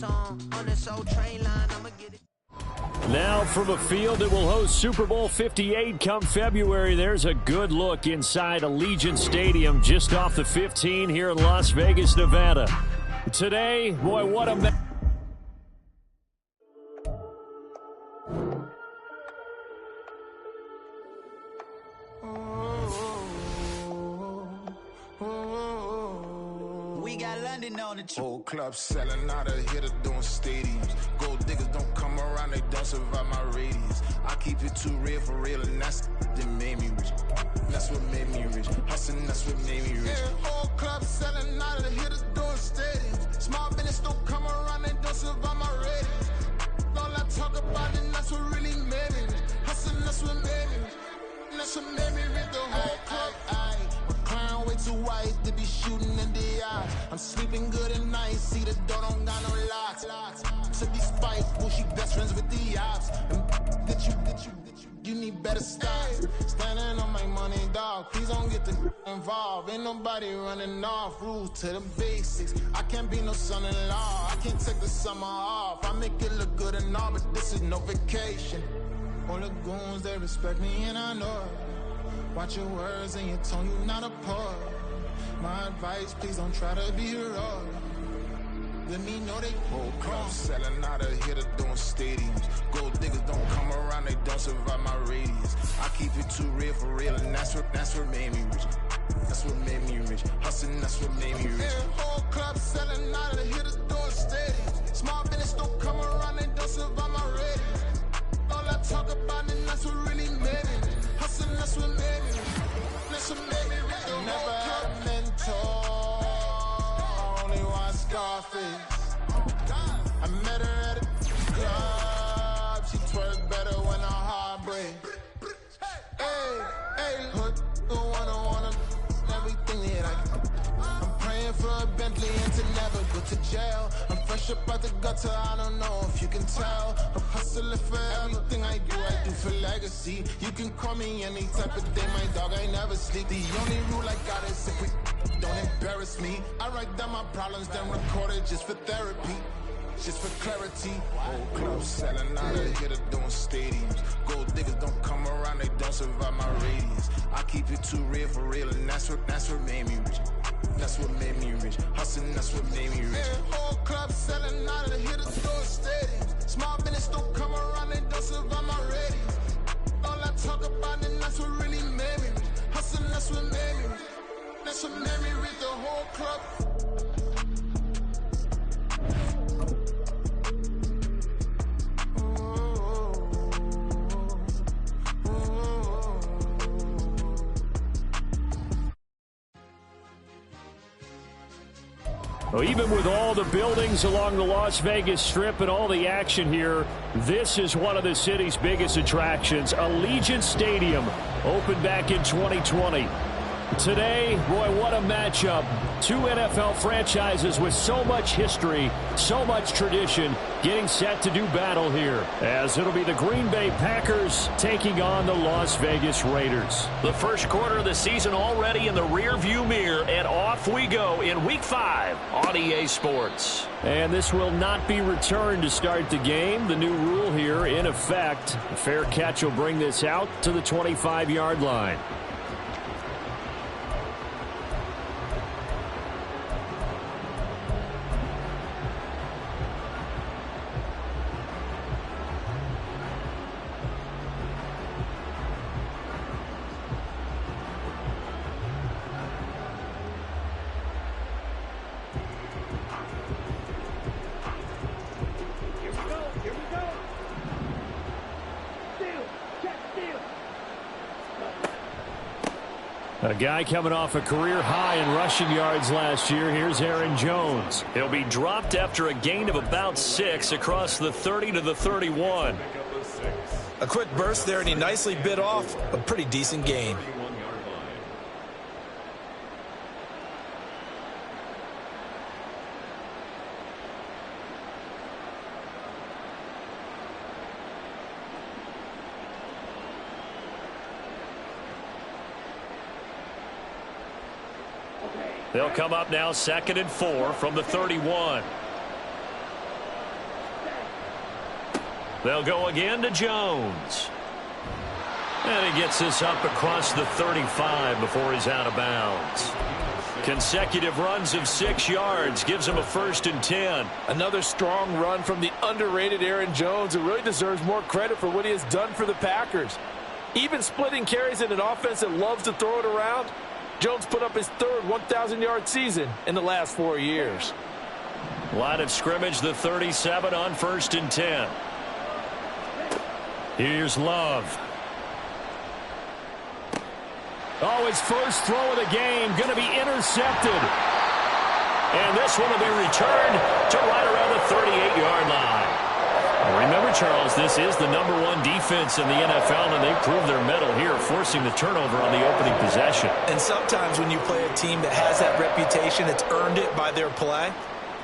song on this old train line. I'ma get it. Now from a field that will host Super Bowl 58 come February, there's a good look inside Allegiant Stadium just off the 15 here in Las Vegas, Nevada. Today, boy, what a... We got London on the whole club selling out of hitter doing stadiums. Gold diggers don't come around, they don't survive my radius. I keep it too real for real, and that's that made me rich. That's what made me rich. Hustling, that's what made me rich. Yeah, whole club selling out of hitters doing stadiums. Small business don't come around, they don't survive my radius. All I talk about it, that's what really made me rich. Hustling, that's what made me rich. That's what made me rich. The whole club. Clown way too white to be shooting in the eyes. I'm sleeping good at night, see the door don't got no locks. To be spiteful, she best friends with the ops. You need better styles. Standing on my money, dog. Please don't get the involved. Ain't nobody running off. Rules to the basics. I can't be no son-in-law. I can't take the summer off. I make it look good and all, but this is no vacation. All the goons, they respect me and I know it. Watch your words and your tone, you not a poet. My advice, please don't try to be heroic. Let me know they whole club selling out of hitter doing stadiums. Gold diggers don't come around, they don't survive my radius. I keep it too real for real, and that's what made me rich. That's what made me rich. Hustling, that's what made me rich. Yeah, whole club selling out of hitters doing stadiums. Small business don't come around, they don't survive my radius. All I talk about it, that's what really made me rich. Hustling, that's what made me rich. That's what made me rich. Never had a mentor, only one Scarface. I met her at a club, she twerk better when her heart breaks. Hey, hood, the one I wanna, everything that I can. I'm praying for a Bentley and to never go to jail. I'm fresh up out the gutter, I don't know if you can tell. I'm hustling for everything I do for legacy. You can call me any type of day, my dog, I never sleep. The only rule I got is if we don't embarrass me. I write down my problems, then record it just for therapy. Just for clarity. Whole club selling out of hitter doing stadiums. Gold diggers don't come around, they don't survive my radius. I keep it too real for real, and that's what made me rich. That's what made me rich. Hustling, that's what made me rich. Yeah, whole club selling out of hitters doing stadiums. Small business don't come around, they don't survive my radius. All I talk about it, that's what really made me rich. Hustling, that's what made me rich. That's what made me rich. The whole club. Well, even with all the buildings along the Las Vegas Strip and all the action here, this is one of the city's biggest attractions. Allegiant Stadium opened back in 2020. Today, boy, what a matchup. Two NFL franchises with so much history, so much tradition, getting set to do battle here, as it'll be the Green Bay Packers taking on the Las Vegas Raiders. The first quarter of the season already in the rearview mirror, and off we go in Week 5 on EA Sports. And this will not be returned to start the game. The new rule here in effect. A fair catch will bring this out to the 25-yard line. A guy coming off a career high in rushing yards last year. Here's Aaron Jones. He'll be dropped after a gain of about 6 across the 30 to the 31. A quick burst there, and he nicely bit off a pretty decent gain. They'll come up now 2nd and 4 from the 31. They'll go again to Jones. And he gets this up across the 35 before he's out of bounds. Consecutive runs of 6 yards gives him a 1st and 10. Another strong run from the underrated Aaron Jones, who really deserves more credit for what he has done for the Packers. Even splitting carries in an offense that loves to throw it around, Jones put up his 3rd 1,000-yard season in the last 4 years. Line of scrimmage, the 37 on 1st and 10. Here's Love. Oh, his first throw of the game going to be intercepted. And this one will be returned to right around the 38-yard line. Remember, Charles, this is the #1 defense in the NFL, and they proved their mettle here, forcing the turnover on the opening possession. And sometimes when you play a team that has that reputation, it's earned it by their play.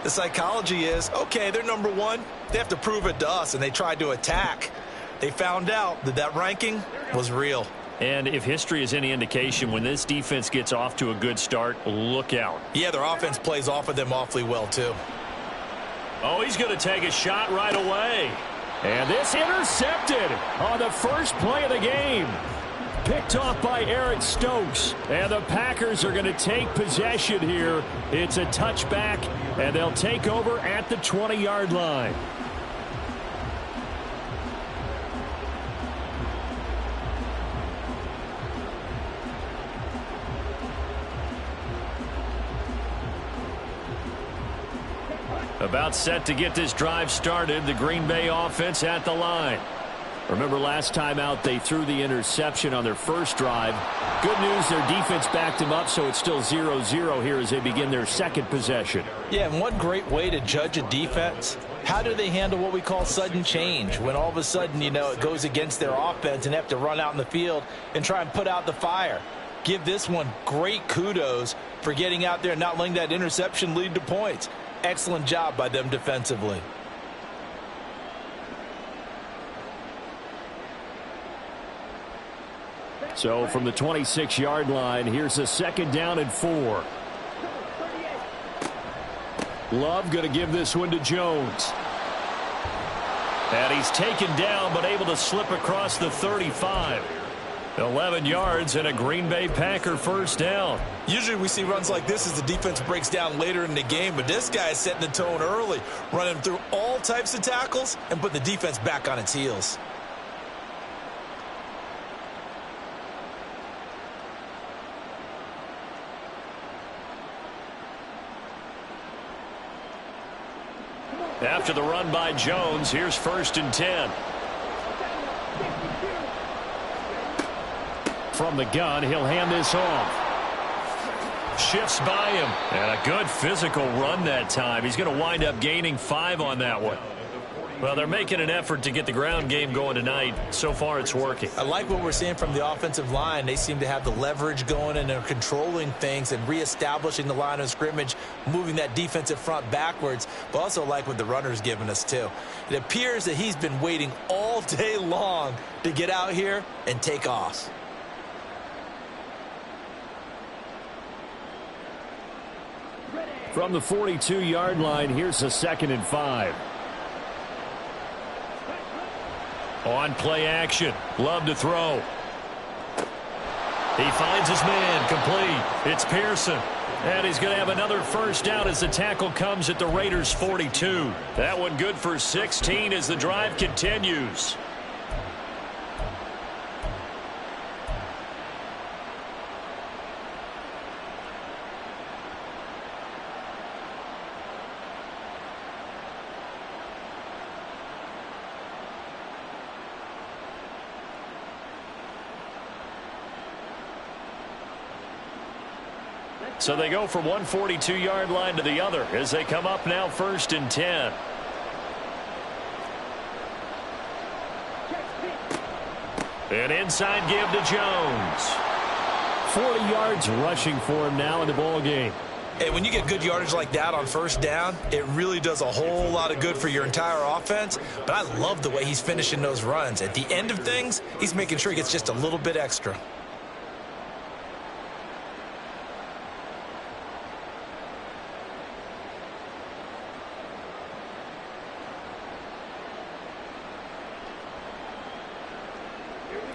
The psychology is, okay, they're #1. They have to prove it to us, and they tried to attack. They found out that that ranking was real. And if history is any indication, when this defense gets off to a good start, look out. Yeah, their offense plays off of them awfully well, too. Oh, he's going to take a shot right away. And this intercepted on the first play of the game. Picked off by Eric Stokes. And the Packers are going to take possession here. It's a touchback, and they'll take over at the 20-yard line. About set to get this drive started. The Green Bay offense at the line. Remember last time out they threw the interception on their first drive. Good news, their defense backed them up, so it's still 0-0 here as they begin their second possession. Yeah, and one great way to judge a defense, how do they handle what we call sudden change? When all of a sudden, you know, it goes against their offense and they have to run out in the field and try and put out the fire. Give this one great kudos for getting out there and not letting that interception lead to points. Excellent job by them defensively. So from the 26-yard line, here's a 2nd down and 4. Love going to give this one to Jones. And he's taken down but able to slip across the 35. 11 yards and a Green Bay Packer 1st down. Usually we see runs like this as the defense breaks down later in the game, but this guy is setting the tone early, running through all types of tackles and put the defense back on its heels. After the run by Jones, here's 1st and 10. From the gun, he'll hand this off. Shifts by him. And a good physical run that time. He's going to wind up gaining 5 on that one. Well, they're making an effort to get the ground game going tonight. So far, it's working. I like what we're seeing from the offensive line. They seem to have the leverage going, and they're controlling things and reestablishing the line of scrimmage, moving that defensive front backwards, but also like what the runner's giving us, too. It appears that he's been waiting all day long to get out here and take off. From the 42-yard line, here's a 2nd and 5. On play action. Love to throw. He finds his man. Complete. It's Pearson. And he's going to have another 1st down as the tackle comes at the Raiders' 42. That one good for 16 as the drive continues. So they go from one 42-yard line to the other as they come up now 1st and 10. An inside give to Jones. 40 yards rushing for him now in the ball game. Hey, when you get good yardage like that on 1st down, it really does a whole lot of good for your entire offense. But I love the way he's finishing those runs. At the end of things, he's making sure he gets just a little bit extra.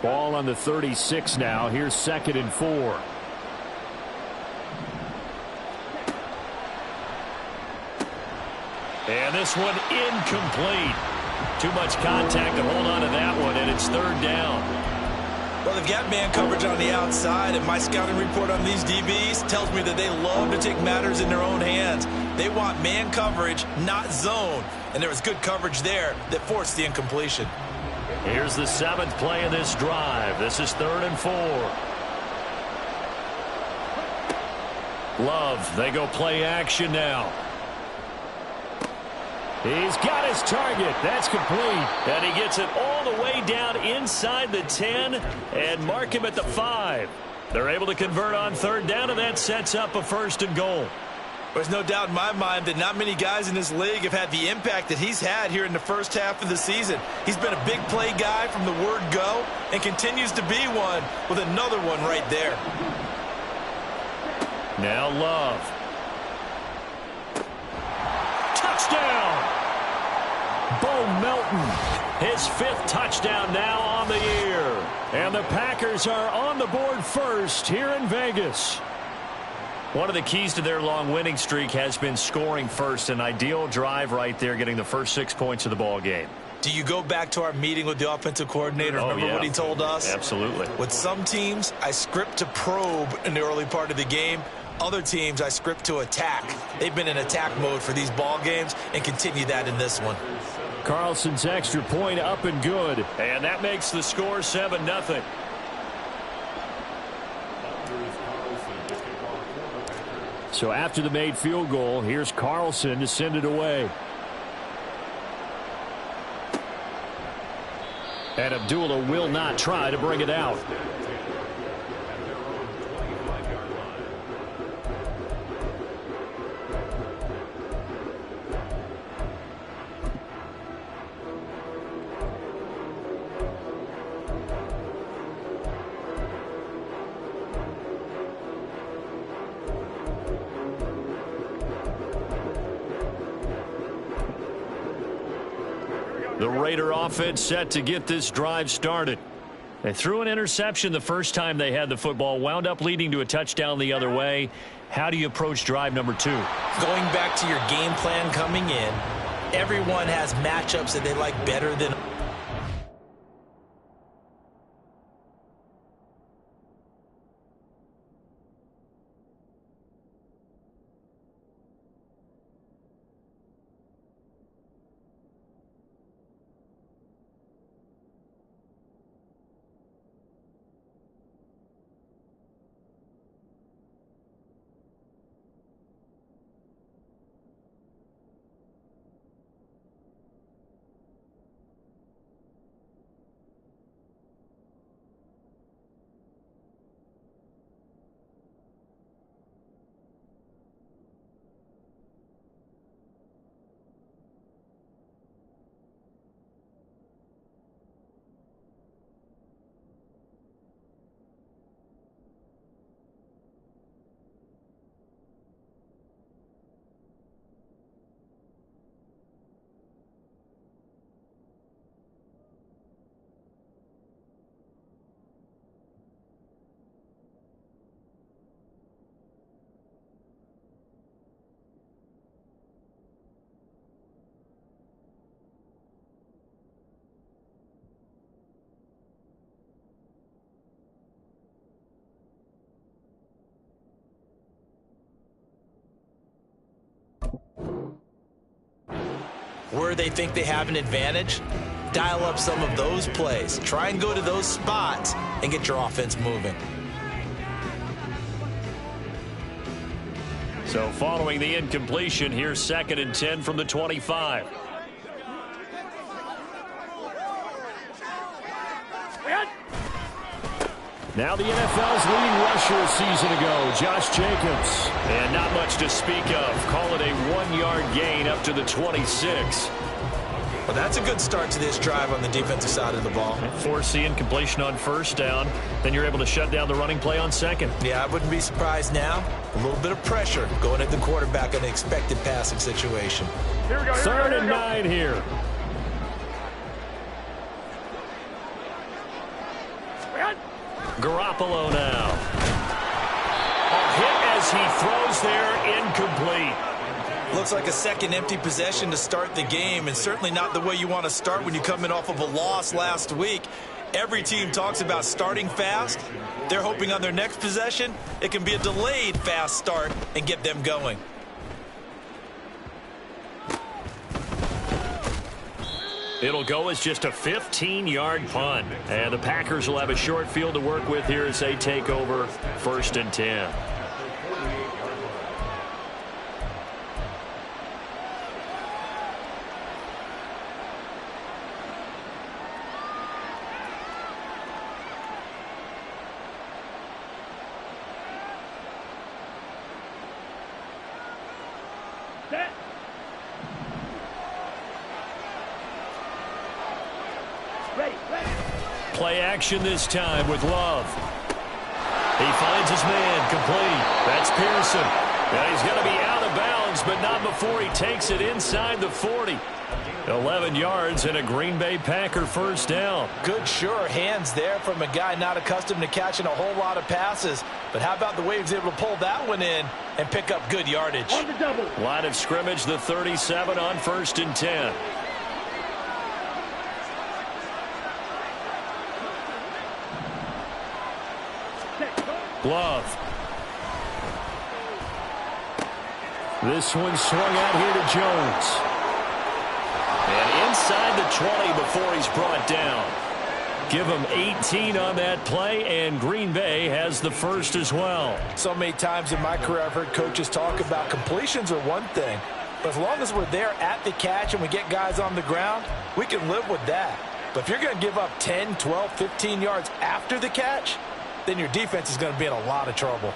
Ball on the 36 now. Here's 2nd and 4. And this one incomplete. Too much contact to hold on to that one, and it's 3rd down. Well, they've got man coverage on the outside, and my scouting report on these DBs tells me that they love to take matters in their own hands. They want man coverage, not zone. And there was good coverage there that forced the incompletion. Here's the 7th play of this drive. This is 3rd and 4. Love, they go play action now. He's got his target. That's complete. And he gets it all the way down inside the 10 and mark him at the 5. They're able to convert on 3rd down, and that sets up a 1st and goal. There's no doubt in my mind that not many guys in this league have had the impact that he's had here in the first half of the season. He's been a big play guy from the word go and continues to be one with another one right there. Now Love. Touchdown! Bo Melton. His 5th touchdown now on the year. And the Packers are on the board first here in Vegas. One of the keys to their long winning streak has been scoring first. An ideal drive right there, getting the first 6 points of the ball game. Do you go back to our meeting with the offensive coordinator? Remember what he told us? Absolutely. With some teams, I script to probe in the early part of the game. Other teams, I script to attack. They've been in attack mode for these ball games and continue that in this one. Carlson's extra point up and good. And that makes the score 7-0. So after the made field goal, here's Carlson to send it away. And Abdullah will not try to bring it out. The Raider offense set to get this drive started. They threw an interception the first time they had the football, wound up leading to a touchdown the other way. How do you approach drive number 2? Going back to your game plan coming in, everyone has matchups that they like better than where they think they have an advantage. Dial up some of those plays. Try and go to those spots and get your offense moving. So following the incompletion, here's 2nd and 10 from the 25. Now the NFL's leading rusher a season ago, Josh Jacobs. And not much to speak of. Call it a 1-yard gain up to the 26. Well, that's a good start to this drive on the defensive side of the ball. Force the incompletion on 1st down. Then you're able to shut down the running play on 2nd. Yeah, I wouldn't be surprised now. A little bit of pressure going at the quarterback in an expected passing situation. Here we go. 3rd and 9 here. Garoppolo now. A hit as he throws there, incomplete. Looks like a second empty possession to start the game, and certainly not the way you want to start when you come in off of a loss last week. Every team talks about starting fast. They're hoping on their next possession it can be a delayed fast start and get them going. It'll go as just a 15-yard punt. And the Packers will have a short field to work with here as they take over 1st and 10. Play action this time with Love. He finds his man complete. That's Pearson. Now he's going to be out of bounds, but not before he takes it inside the 40. 11 yards and a Green Bay Packer first down. Good, sure hands there from a guy not accustomed to catching a whole lot of passes. But how about the way he was able to pull that one in and pick up good yardage? On the double. Line of scrimmage, the 37 on 1st and 10. Love. This one swung out here to Jones. And inside the 20 before he's brought down. Give him 18 on that play, and Green Bay has the first as well. So many times in my career I've heard coaches talk about completions are one thing, but as long as we're there at the catch and we get guys on the ground, we can live with that. But if you're going to give up 10, 12, 15 yards after the catch, then your defense is going to be in a lot of trouble.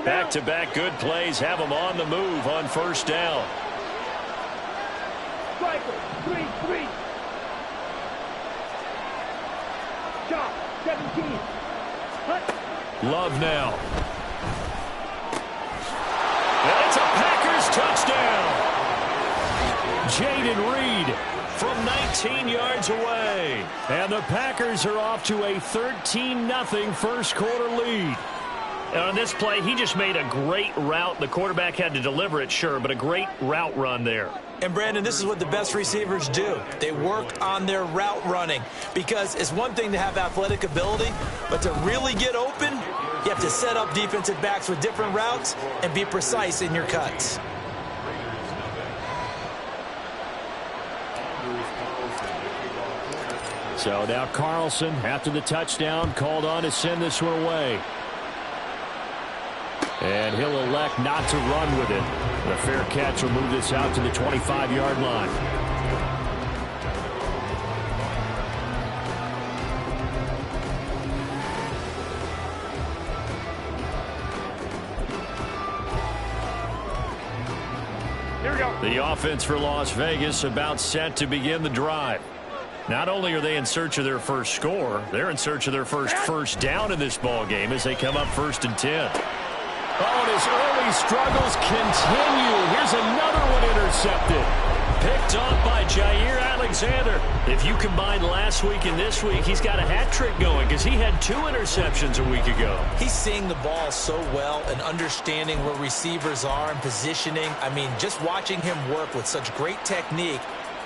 Back-to-back good plays have them on the move on first down. Striker, 3-3. Shot, 17. Hut. Love now. And it's a Packers touchdown. Jaden Reed from 19 yards away. And the Packers are off to a 13-0 first quarter lead. And on this play, he just made a great route. The quarterback had to deliver it, sure, but a great route run there. And, Brandon, this is what the best receivers do. They work on their route running, because it's one thing to have athletic ability, but to really get open, you have to set up defensive backs with different routes and be precise in your cuts. So now Carlson, after the touchdown, called on to send this one away. And he'll elect not to run with it. The fair catch will move this out to the 25-yard line. Here we go. The offense for Las Vegas about set to begin the drive. Not only are they in search of their first score, they're in search of their first down in this ball game as they come up 1st and 10. Oh, and his early struggles continue. Here's another one intercepted. Picked off by Jair Alexander. If you combine last week and this week, he's got a hat trick going because he had 2 interceptions a week ago. He's seeing the ball so well and understanding where receivers are and positioning. I mean, just watching him work with such great technique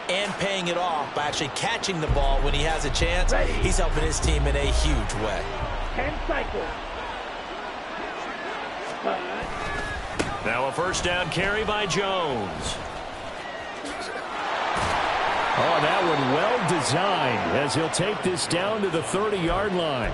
and paying it off by actually catching the ball when he has a chance, he's helping his team in a huge way. 10 cycles. Now a first down carry by Jones. Oh, that one well designed as he'll take this down to the 30-yard line.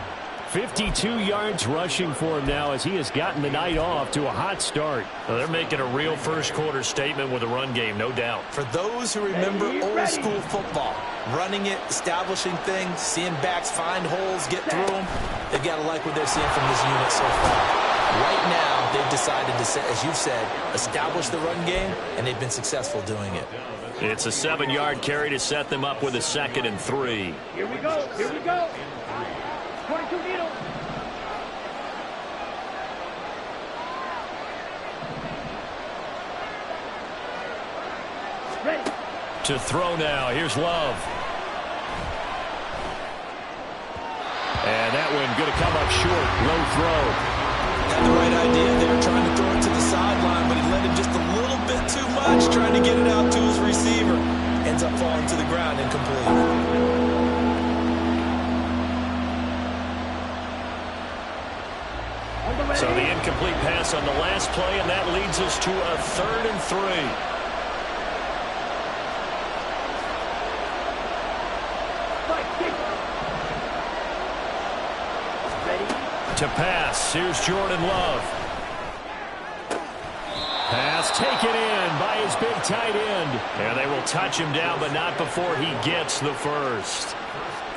52 yards rushing for him now as he has gotten the night off to a hot start. Well, they're making a real first quarter statement with a run game, no doubt. For those who remember old school football, running it, establishing things, seeing backs find holes, get through them, they've got to like what they're seeing from this unit so far. Right now, they've decided to, as you said, establish the run game, and they've been successful doing it. It's a 7-yard carry to set them up with a 2nd and 3. Here we go. Here we go. 22 needles. To throw now. Here's Love. And that one going to come up short. Low throw. Had the right idea there, trying to throw it to the sideline, but he let him just a little bit too much, trying to get it out to his receiver. Ends up falling to the ground, incomplete. So the incomplete pass on the last play, and that leads us to a 3rd and 3. To pass, here's Jordan Love. Pass taken in by his big tight end. And they will touch him down, but not before he gets the first.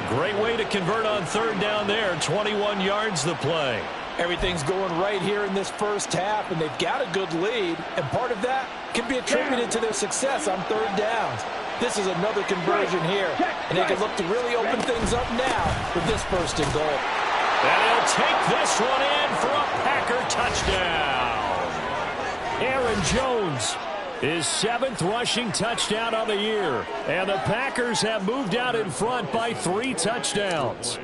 Great way to convert on 3rd down there. 21 yards the play. Everything's going right here in this first half, and they've got a good lead. And part of that can be attributed to their success on 3rd downs. This is another conversion here, and they can look to really open things up now with this 1st and goal. And he'll take this one in for a Packer touchdown. Aaron Jones, his 7th rushing touchdown on the year. And the Packers have moved out in front by 3 touchdowns.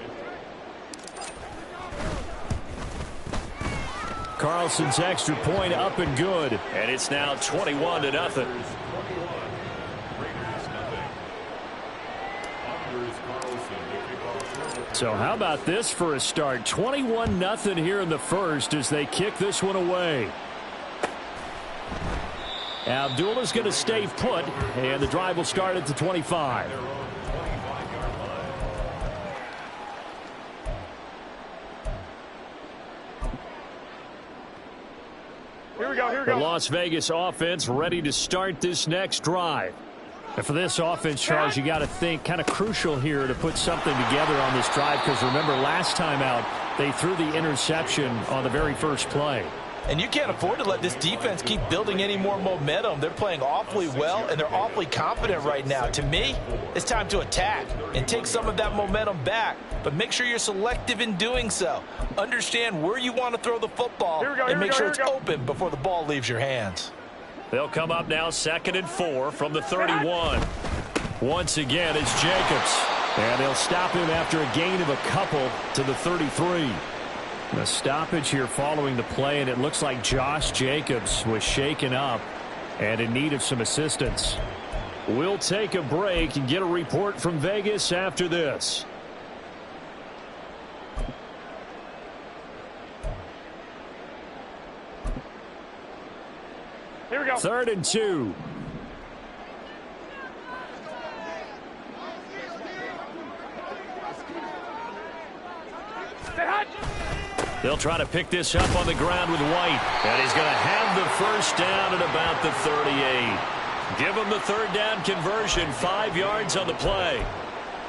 Carlson's extra point up and good. And it's now 21-0. So how about this for a start? 21-0 here in the first as they kick this one away. Abdullah's going to stay put, and the drive will start at the 25. Here we go, here we The go. Las Vegas offense ready to start this next drive. And for this offense, Charles, you got to think kind of crucial here to put something together on this drive, because remember last time out they threw the interception on the very first play. And you can't afford to let this defense keep building any more momentum. They're playing awfully well, and they're awfully confident right now. To me, it's time to attack and take some of that momentum back. But make sure you're selective in doing so. Understand where you want to throw the football, and make sure it's open before the ball leaves your hands. They'll come up now 2nd and 4 from the 31. Once again, it's Jacobs. And they'll stop him after a gain of a couple to the 33. The stoppage here following the play, and it looks like Josh Jacobs was shaken up and in need of some assistance. We'll take a break and get a report from Vegas after this. Here we go. 3rd and 2. They'll try to pick this up on the ground with White. And he's going to have the first down at about the 38. Give him the 3rd down conversion, 5 yards on the play.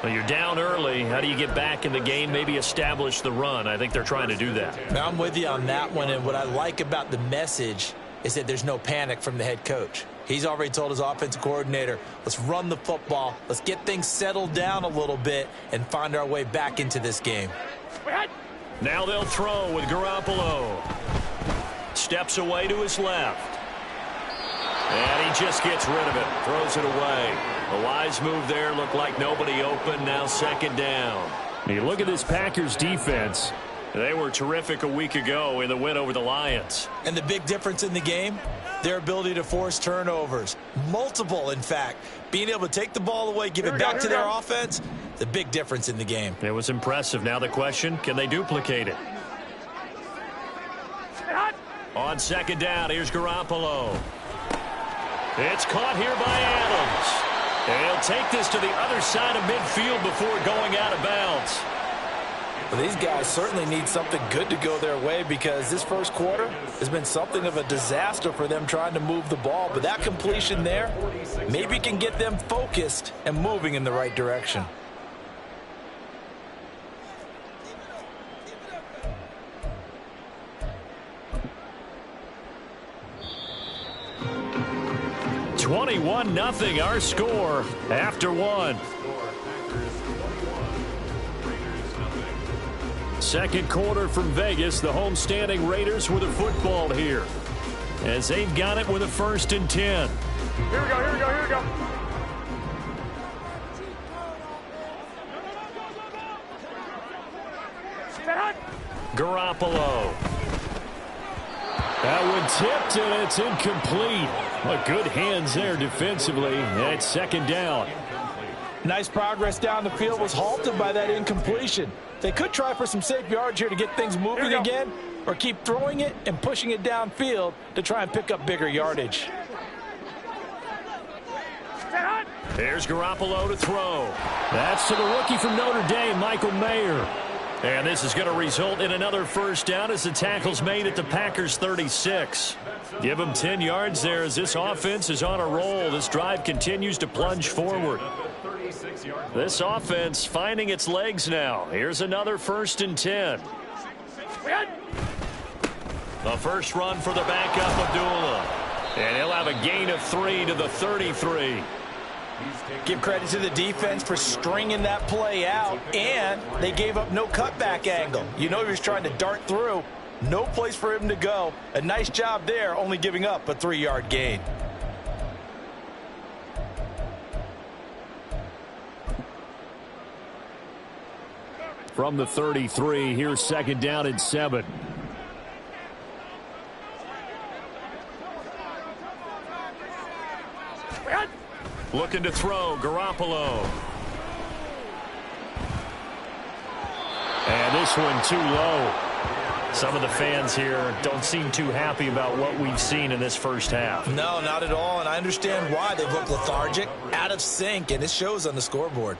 Well, you're down early. How do you get back in the game? Maybe establish the run. I think they're trying to do that. I'm with you on that one, and what I like about the message is that there's no panic from the head coach. He's already told his offensive coordinator, let's run the football, let's get things settled down a little bit and find our way back into this game. Now they'll throw with Garoppolo. Steps away to his left. And he just gets rid of it. Throws it away. A wise move there. Looked like nobody open. Now 2nd down. You look at this Packers defense. They were terrific a week ago in the win over the Lions. And the big difference in the game, their ability to force turnovers. Multiple, in fact. Being able to take the ball away, give it back to their offense, the big difference in the game. It was impressive. Now the question, can they duplicate it? On 2nd down, here's Garoppolo. It's caught here by Adams. And he'll take this to the other side of midfield before going out of bounds. Well, these guys certainly need something good to go their way, because this first quarter has been something of a disaster for them trying to move the ball. But that completion there maybe can get them focused and moving in the right direction. (21-0) our score after one. Second quarter from Vegas. The homestanding Raiders with a football here, as they've got it with a 1st and 10. Here we go, here we go, here we go. Garoppolo. That one tipped, and it's incomplete. But good hands there defensively. And it's second down. Nice progress down the field was halted by that incompletion. They could try for some safe yards here to get things moving again, or keep throwing it and pushing it downfield to try and pick up bigger yardage. There's Garoppolo to throw. That's to the rookie from Notre Dame, Michael Mayer. And this is going to result in another first down as the tackle's made at the Packers' 36. Give them 10 yards there as this offense is on a roll. This drive continues to plunge forward. This offense finding its legs now. Here's another 1st and 10. The first run for the backup, Abdullah. And he'll have a gain of 3 to the 33. Give credit to the defense for stringing that play out, and they gave up no cutback angle. You know he was trying to dart through. No place for him to go. A nice job there, only giving up a 3-yard gain. From the 33, here's second down and 7. Looking to throw, Garoppolo. And this one too low. Some of the fans here don't seem too happy about what we've seen in this first half. No, not at all, and I understand why. They've looked lethargic, out of sync, and it shows on the scoreboard.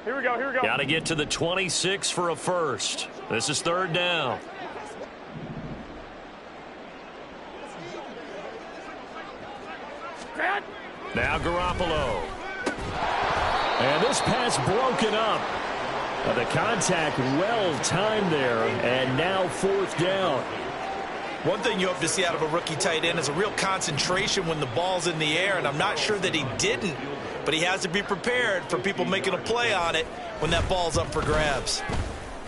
Here we go, here we go. Got to get to the 26 for a first. This is third down. Now Garoppolo. And this pass broken up. The contact well timed there, and now 4th down. One thing you hope to see out of a rookie tight end is a real concentration when the ball's in the air, and I'm not sure that he didn't, but he has to be prepared for people making a play on it when that ball's up for grabs.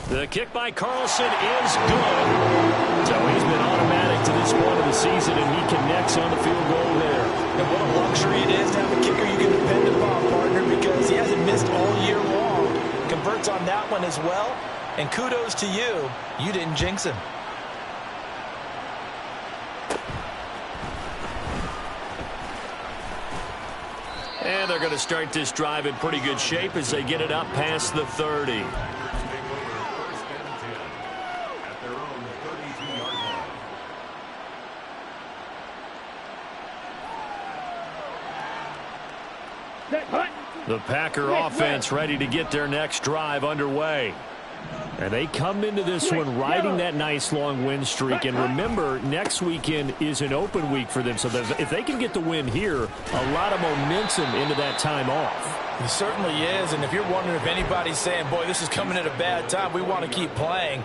The kick by Carlson is good. So he's been automatic to this point of the season, and he connects on the field goal there. And what a luxury it is to have a kicker you can depend upon, partner, because he hasn't missed all year long. Converts on that one as well, and kudos to you. You didn't jinx him. And they're going to start this drive in pretty good shape as they get it up past the 30. The Packer offense ready to get their next drive underway. And they come into this one riding that nice long win streak. And remember, next weekend is an open week for them. So if they can get the win here, a lot of momentum into that time off. It certainly is. And if you're wondering if anybody's saying, boy, this is coming at a bad time, we want to keep playing,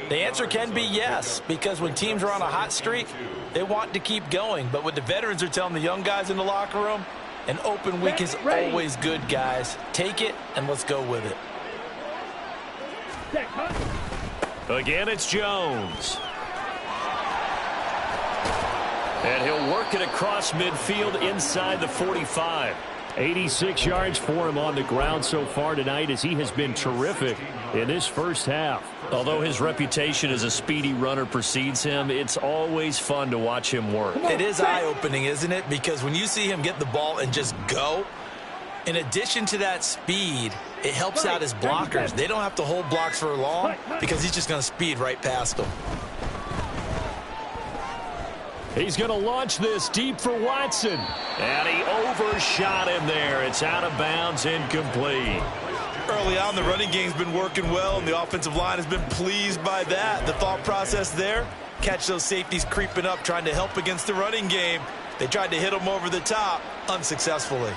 the answer can be yes. Because when teams are on a hot streak, they want to keep going. But what the veterans are telling the young guys in the locker room, an open week is always good, guys. Take it, and let's go with it. Again, it's Jones. And he'll work it across midfield inside the 45. 86 yards for him on the ground so far tonight as he has been terrific in this first half. Although his reputation as a speedy runner precedes him, it's always fun to watch him work. It is eye-opening, isn't it? Because when you see him get the ball and just go, in addition to that speed, it helps out his blockers. They don't have to hold blocks for long because he's just going to speed right past them. He's going to launch this deep for Watson. And he overshot him there. It's out of bounds, incomplete. Early on, the running game's been working well, and the offensive line has been pleased by that. The thought process there, catch those safeties creeping up, trying to help against the running game. They tried to hit him over the top, unsuccessfully.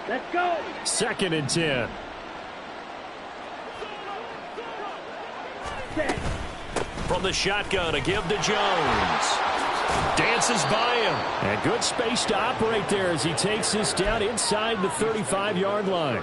Let's go. 2nd and 10. From the shotgun, a give to Jones. Dances by him. And good space to operate there as he takes this down inside the 35-yard line.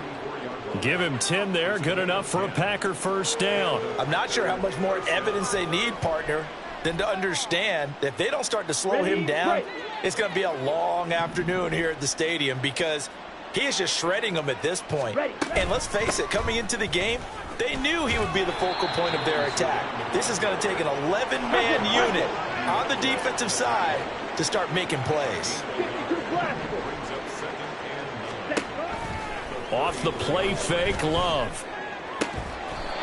Give him 10 there. Good enough for a Packer first down. I'm not sure how much more evidence they need, partner, than to understand that if they don't start to slow him down, it's going to be a long afternoon here at the stadium because he is just shredding them at this point. And let's face it, coming into the game, they knew he would be the focal point of their attack. This is going to take an 11-man unit on the defensive side to start making plays. Off the play fake, Love.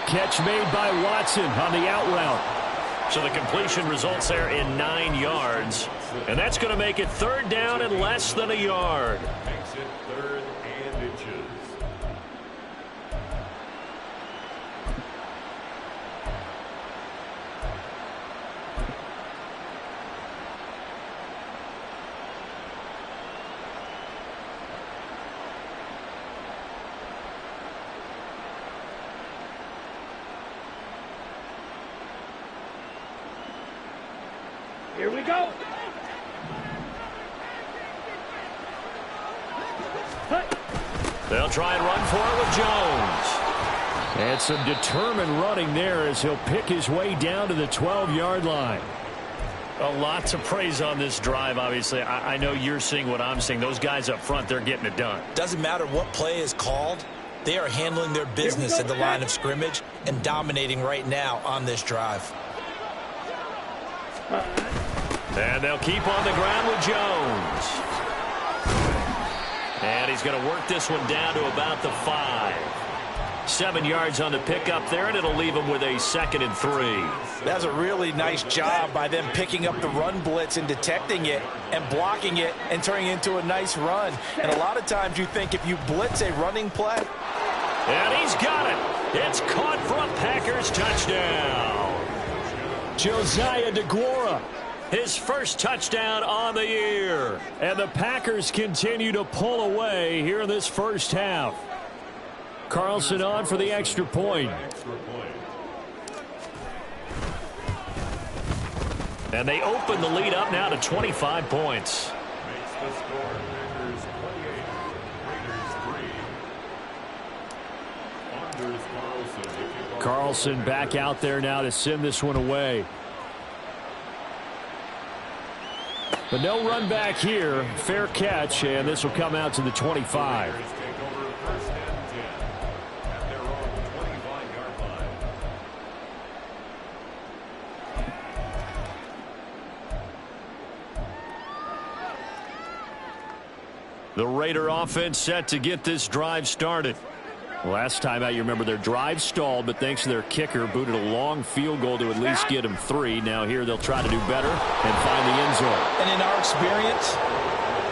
Catch made by Watson on the out route. So the completion results there in 9 yards. And that's going to make it 3rd down and less than a yard. Makes it 3rd and inches. Here we go. They'll try and run for it with Jones. And some determined running there as he'll pick his way down to the 12-yard line. A lot to praise on this drive, obviously. I know you're seeing what I'm seeing. Those guys up front, they're getting it done. Doesn't matter what play is called. They are handling their business at the line of scrimmage and dominating right now on this drive. And they'll keep on the ground with Jones. And he's going to work this one down to about the 5. 7 yards on the pickup there, and it'll leave him with a 2nd and 3. That's a really nice job by them picking up the run blitz and detecting it and blocking it and turning it into a nice run. And a lot of times you think if you blitz a running play. And he's got it. It's caught for a Packers touchdown. Josiah DeGuara. His first touchdown on the year. And the Packers continue to pull away here in this first half. Carlson on for the extra point. And they open the lead up now to 25 points. Makes the score Packers 28, Raiders 3. Anders Carlson. Carlson back out there now to send this one away. But no run back here. Fair catch, and this will come out to the 25. Take over 1st and 10 at their own 25-yard line. The Raider offense set to get this drive started. Last time out, you remember their drive stalled, but thanks to their kicker, booted a long field goal to at least get them 3. Now here they'll try to do better and find the end zone. And in our experience,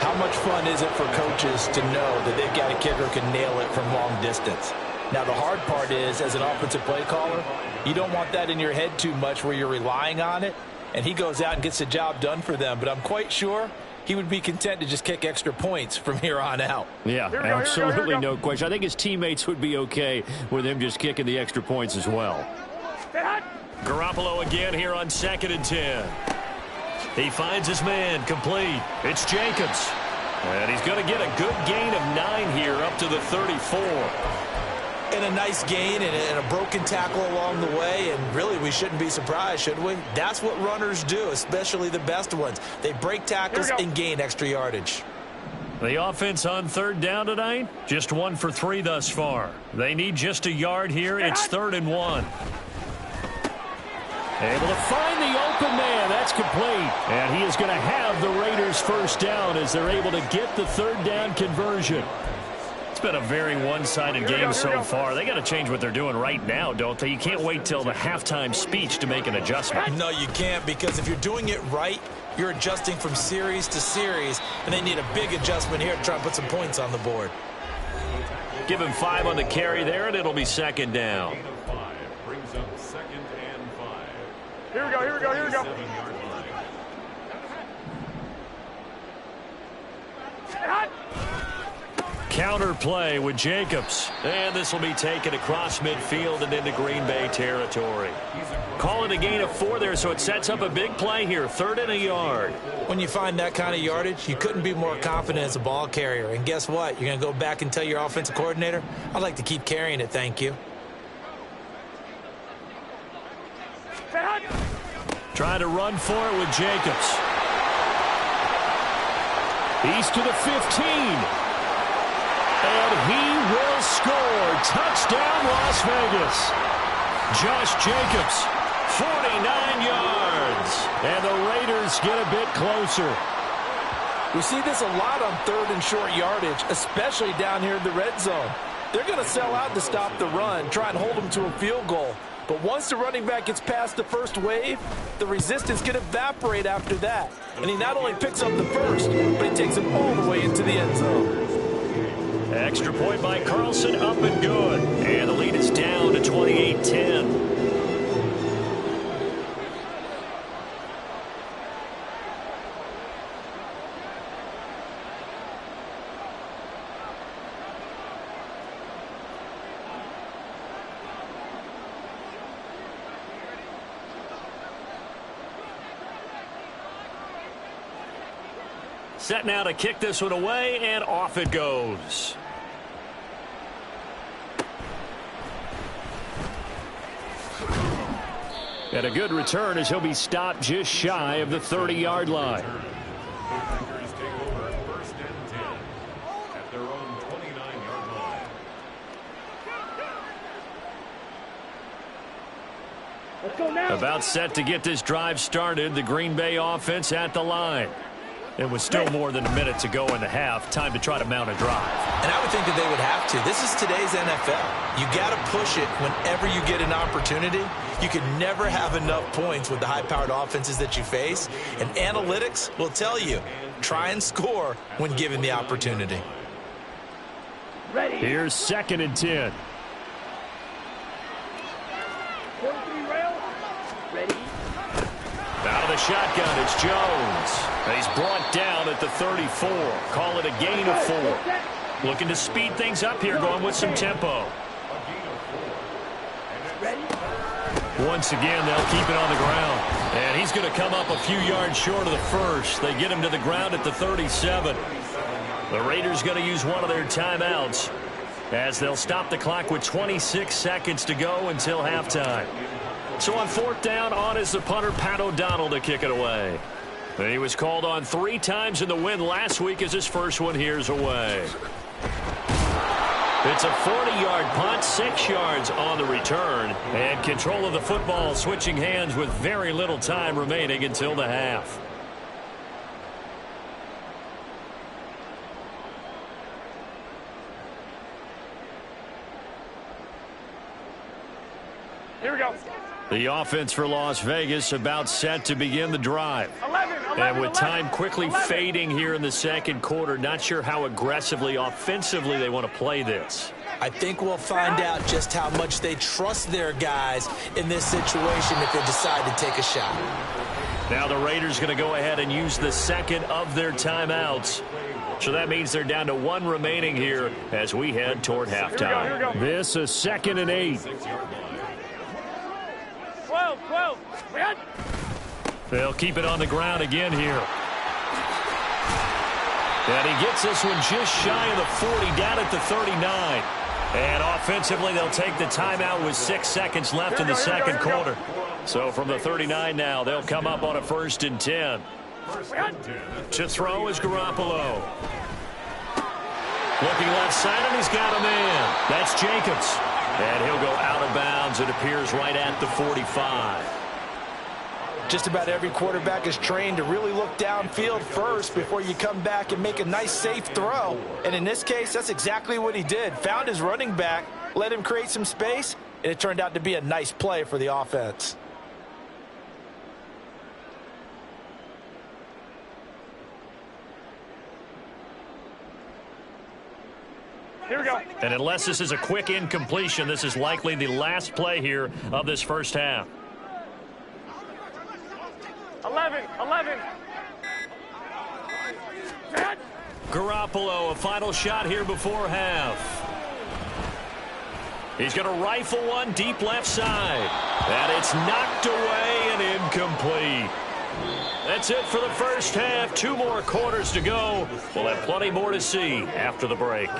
how much fun is it for coaches to know that they've got a kicker who can nail it from long distance? Now the hard part is, as an offensive play caller, you don't want that in your head too much where you're relying on it, and he goes out and gets the job done for them. But I'm quite sure he would be content to just kick extra points from here on out. Yeah, absolutely no question. I think his teammates would be okay with him just kicking the extra points as well. Garoppolo again here on 2nd and 10. He finds his man complete. It's Jacobs. And he's going to get a good gain of 9 here up to the 34. And a nice gain and a broken tackle along the way, and really we shouldn't be surprised, should we? That's what runners do, especially the best ones. They break tackles and gain extra yardage. The offense on 3rd down tonight, just 1 for 3 thus far. They need just a yard here. It's 3rd and 1. Able to find the open man. That's complete. And he is going to have the Raiders first down as they're able to get the 3rd down conversion. It's been a very one-sided game so far. They got to change what they're doing right now, don't they? You can't wait till the halftime speech to make an adjustment. No, you can't, because if you're doing it right, you're adjusting from series to series, and they need a big adjustment here to try and put some points on the board. Give him 5 on the carry there, and it'll be 2nd down. Gain of 5 brings up 2nd and 5. Here we go, here we go, here we go. 7-yard line. counter play with Jacobs. And this will be taken across midfield and into Green Bay territory. Calling a gain of 4 there, so it sets up a big play here. 3rd and a yard. When you find that kind of yardage, you couldn't be more confident as a ball carrier. And guess what? You're going to go back and tell your offensive coordinator, I'd like to keep carrying it, thank you. Trying to run for it with Jacobs. He's to the 15. And he will score. Touchdown, Las Vegas. Josh Jacobs, 49 yards. And the Raiders get a bit closer. We see this a lot on 3rd and short yardage, especially down here in the red zone. They're going to sell out to stop the run, try and hold them to a field goal. But once the running back gets past the first wave, the resistance can evaporate after that. And he not only picks up the first, but he takes him all the way into the end zone. Extra point by Carlson, up and good. And the lead is down to 28-10. Set now to kick this one away, and off it goes. And a good return as he'll be stopped just shy of the 30-yard line. Packers take over 1st and 10 at their own 29-yard line. Let's go now. About set to get this drive started, the Green Bay offense at the line. It was still more than a minute to go in the half. Time to try to mount a drive. And I would think that they would have to. This is today's NFL. You got to push it whenever you get an opportunity. You can never have enough points with the high-powered offenses that you face. And analytics will tell you, try and score when given the opportunity. Ready. Here's 2nd and 10. 43 rail. Ready. Out of the shotgun, it's Jones. He's brought down at the 34. Call it a gain of 4. Looking to speed things up here, going with some tempo. Once again, they'll keep it on the ground. And he's going to come up a few yards short of the first. They get him to the ground at the 37. The Raiders going to use one of their timeouts as they'll stop the clock with 26 seconds to go until halftime. So on 4th down, on is the punter, Pat O'Donnell, to kick it away. He was called on 3 times in the win last week as his first one here's away. It's a 40-yard punt, 6 yards on the return, and control of the football switching hands with very little time remaining until the half. Here we go. The offense for Las Vegas about set to begin the drive. 11, And with time quickly fading here in the second quarter, not sure how aggressively, offensively they want to play this. I think we'll find out just how much they trust their guys in this situation if they decide to take a shot. Now the Raiders going to go ahead and use the second of their timeouts. So that means they're down to 1 remaining here as we head toward halftime. Here we go. This is 2nd and 8. 12. Red. They'll keep it on the ground again here. And he gets this one just shy of the 40, down at the 39. And offensively, they'll take the timeout with 6 seconds left in the second quarter. So from the 39 now, they'll come up on a 1st and 10. To throw is Garoppolo. Looking left side, and he's got a man. That's Jacobs. And he'll go out of bounds, it appears, right at the 45. Just about every quarterback is trained to really look downfield first before you come back and make a nice, safe throw. And in this case, that's exactly what he did. Found his running back, let him create some space, and it turned out to be a nice play for the offense. Here we go. And unless this is a quick incompletion, this is likely the last play here of this first half. 11. Garoppolo, a final shot here before half. He's going to rifle one deep left side. And it's knocked away and incomplete. That's it for the first half. 2 more quarters to go. We'll have plenty more to see after the break.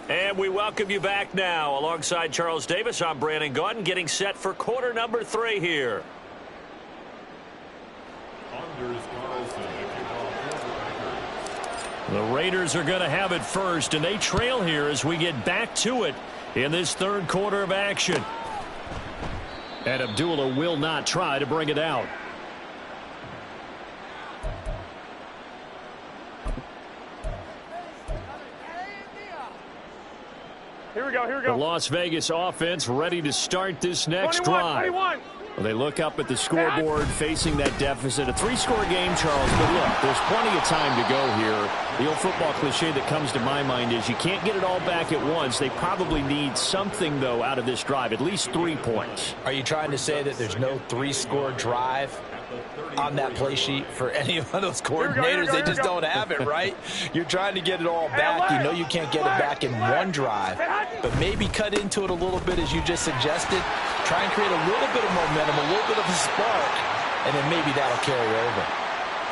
And we welcome you back now. Alongside Charles Davis, I'm Brandon Gaudin, getting set for quarter number 3 here. The Raiders are going to have it first, and they trail here as we get back to it in this third quarter of action. And Abdullah will not try to bring it out. Here we go, here we The go. Las Vegas offense ready to start this next 21, drive. 21. Well, they look up at the scoreboard facing that deficit. A 3-score game, Charles. But look, there's plenty of time to go here. The old football cliche that comes to my mind is you can't get it all back at once. They probably need something, though, out of this drive. At least 3 points. Are you trying to say that there's no 3-score drive on that play sheet for any of those coordinators? They just don't have it, right? You're trying to get it all back. You know you can't get it back in one drive, but maybe cut into it a little bit as you just suggested. Try and create a little bit of momentum, a little bit of a spark, and then maybe that'll carry over.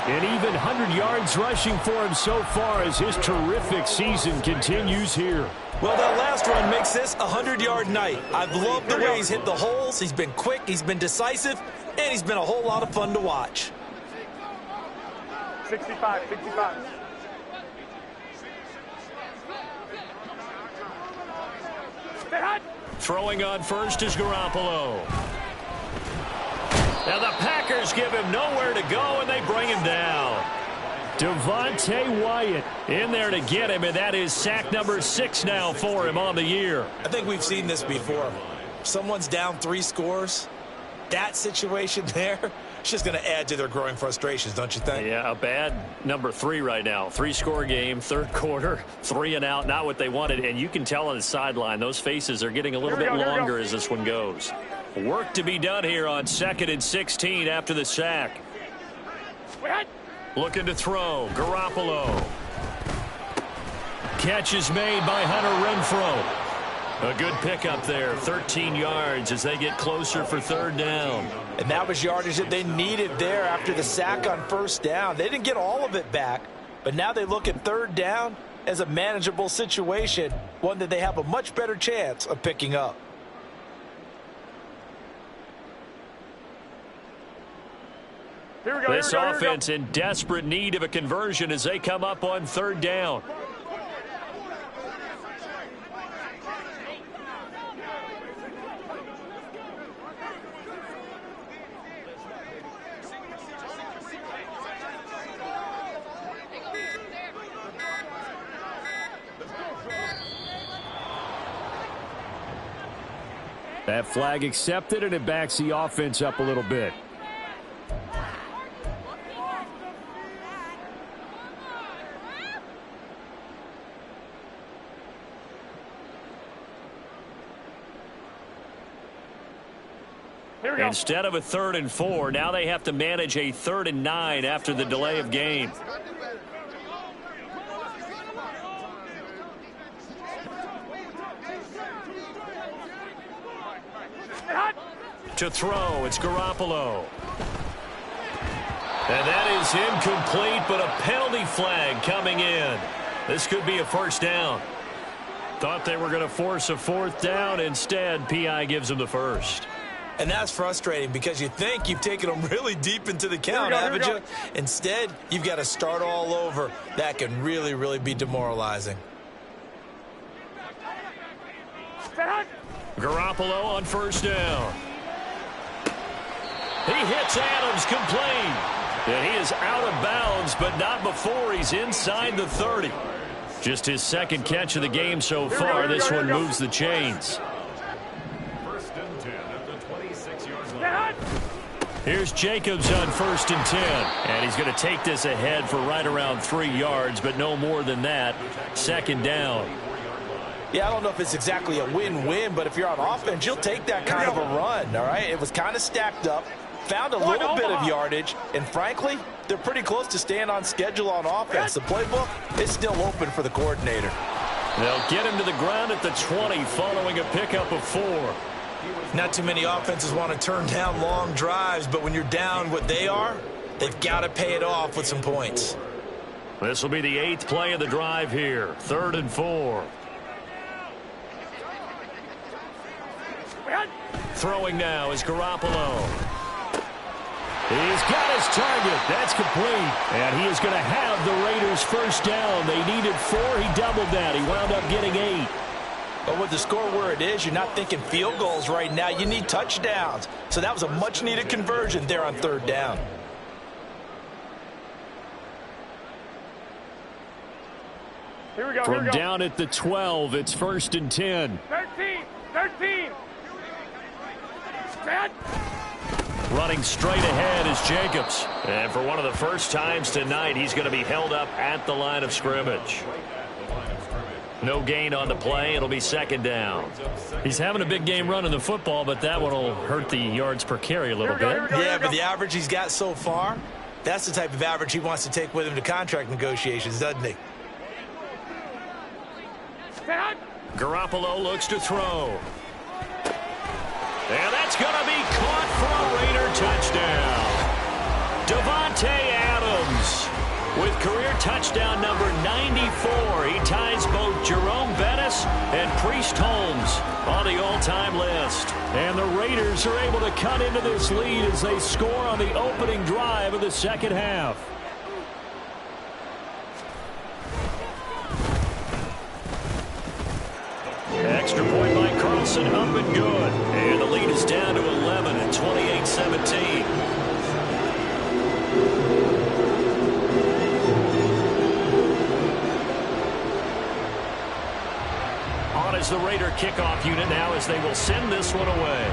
And even 100 yards rushing for him so far as his terrific season continues here. Well, that last run makes this a 100-yard night. I've loved the way he's hit the holes. He's been quick, he's been decisive, and he's been a whole lot of fun to watch. 65, 65. Stay hot. Throwing on first is Garoppolo. Now the Packers give him nowhere to go, and they bring him down. Devontae Wyatt in there to get him, and that is sack number 6 now for him on the year. I think we've seen this before. Someone's down 3 scores. That situation there, it's just going to add to their growing frustrations, don't you think? Yeah, a bad number 3 right now. 3-score game, third quarter, 3 and out, not what they wanted. And you can tell on the sideline, those faces are getting a little bit longer as this one goes. Work to be done here on 2nd and 16 after the sack. Looking to throw, Garoppolo. Catch is made by Hunter Renfrow. A good pickup there, 13 yards as they get closer for third down. And that was yardage that they needed there after the sack on first down. They didn't get all of it back, but now they look at third down as a manageable situation, one that they have a much better chance of picking up. This offense in desperate need of a conversion as they come up on third down. That flag accepted, and it backs the offense up a little bit. Instead of a 3rd and 4, now they have to manage a 3rd and 9 after the delay of game. To throw, it's Garoppolo. And that is incomplete, but a penalty flag coming in. This could be a first down. Thought they were going to force a 4th down. Instead, P.I. gives them the first. And that's frustrating because you think you've taken them really deep into the count, haven't you? Instead, you've got to start all over. That can really, really be demoralizing. Garoppolo on first down. He hits Adams complete. And he is out of bounds, but not before he's inside the 30. Just his 2nd catch of the game so far. This one moves the chains. Here's Jacobs on 1st and 10. And he's going to take this ahead for right around 3 yards, but no more than that. 2nd down. Yeah, I don't know if it's exactly a win-win, but if you're on offense, you'll take that kind of a run, all right? It was kind of stacked up, found a little bit of yardage, and frankly, they're pretty close to staying on schedule on offense. The playbook is still open for the coordinator. They'll get him to the ground at the 20 following a pickup of 4. Not too many offenses want to turn down long drives, but when you're down what they are, they've got to pay it off with some points. This will be the 8th play of the drive here. 3rd and 4. Throwing now is Garoppolo. He's got his target. That's complete. And he is going to have the Raiders first down. They needed 4. He doubled that. He wound up getting 8. But with the score where it is, you're not thinking field goals right now. You need touchdowns. So that was a much-needed conversion there on 3rd down. Here we go. From down at the 12, it's 1st and 10. 13. Stand. Running straight ahead is Jacobs. And for one of the first times tonight, he's going to be held up at the line of scrimmage. No gain on the play. It'll be 2nd down. He's having a big game running the football, but that one will hurt the yards per carry a little bit. Yeah, but the average he's got so far, that's the type of average he wants to take with him to contract negotiations, doesn't he? Garoppolo looks to throw. And that's going to be caught for a Raider touchdown. Davante Adams with career touchdown number 94. He ties both Jerome Bettis and Priest Holmes on the all-time list. And the Raiders are able to cut into this lead as they score on the opening drive of the 2nd half. Extra point by Carlson, up and good. And the lead is down to 11 at 28-17. On is the Raider kickoff unit now as they will send this one away.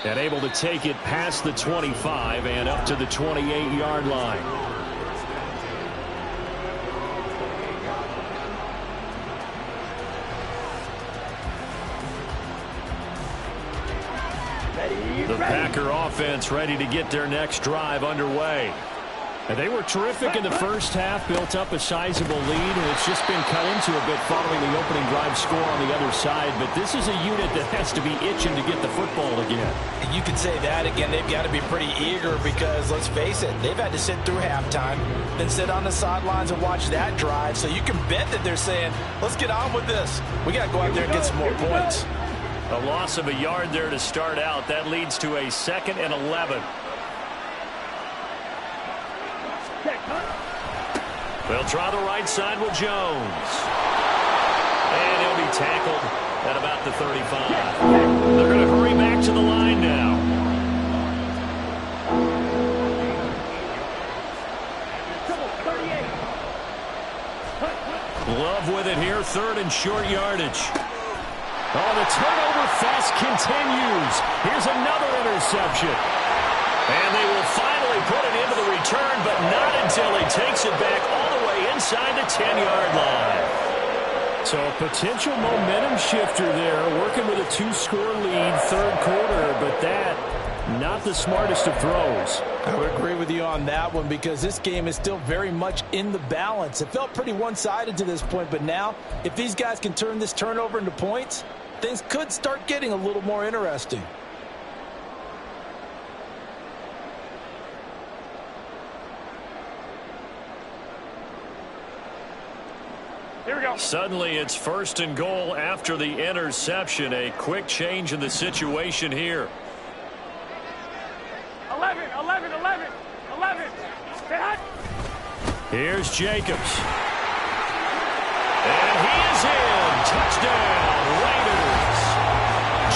And able to take it past the 25 and up to the 28-yard line. The Packer offense ready to get their next drive underway. And they were terrific in the first half, built up a sizable lead, and it's just been cut into a bit following the opening drive score on the other side. But this is a unit that has to be itching to get the football again. And you could say that again. They've got to be pretty eager because, let's face it, they've had to sit through halftime, then sit on the sidelines and watch that drive. So you can bet that they're saying, let's get on with this. We got to go out there and get some more points. A loss of a yard there to start out. That leads to a 2nd and 11. They'll try the right side with Jones. And he'll be tackled at about the 35. They're going to hurry back to the line now. Love with it here. 3rd and short yardage. Oh, the turnover fest continues. Here's another interception. And they will finally put it into the return, but not until he takes it back all the way inside the 10-yard line. So a potential momentum shifter there, working with a 2-score lead, 3rd quarter, but that, not the smartest of throws. I would agree with you on that one because this game is still very much in the balance. It felt pretty one-sided to this point, but now, if these guys can turn this turnover into points, things could start getting a little more interesting. Here we go. Suddenly it's 1st and goal after the interception. A quick change in the situation here. 11. Stay hot. Here's Jacobs. And he is in. Touchdown, Raiders.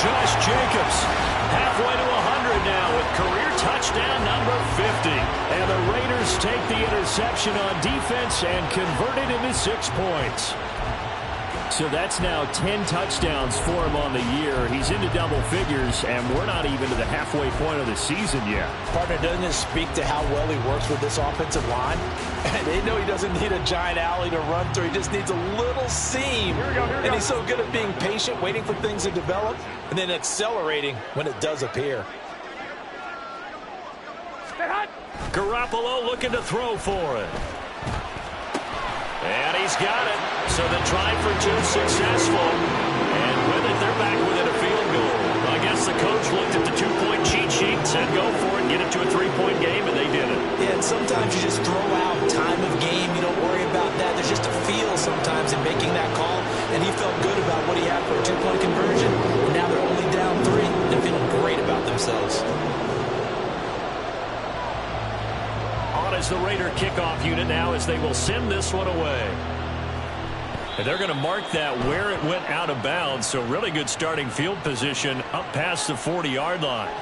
Josh Jacobs halfway to 100 now with career touchdown number 50. And the Raiders take the interception on defense and convert it into 6 points. So that's now 10 touchdowns for him on the year. He's into double figures, and we're not even to the halfway point of the season yet. Partner, doesn't it speak to how well he works with this offensive line? And they know he doesn't need a giant alley to run through. He just needs a little seam. Here we go. And he's so good at being patient, waiting for things to develop, and then accelerating when it does appear. Stay hot. Garoppolo looking to throw for it. And he's got it. So the try for two successful. And with it, they're back within a field goal. I guess the coach looked at the two-point cheat sheet and said, go for it, get it to a three-point game, and they did it. Yeah, and sometimes you just throw out time of game. You don't worry about that. There's just a feel sometimes in making that call. And he felt good about what he had for a two-point conversion. And now they're only down 3. They're feeling great about themselves. As the Raider kickoff unit now as they will send this one away. And they're going to mark that where it went out of bounds. So really good starting field position up past the 40-yard line.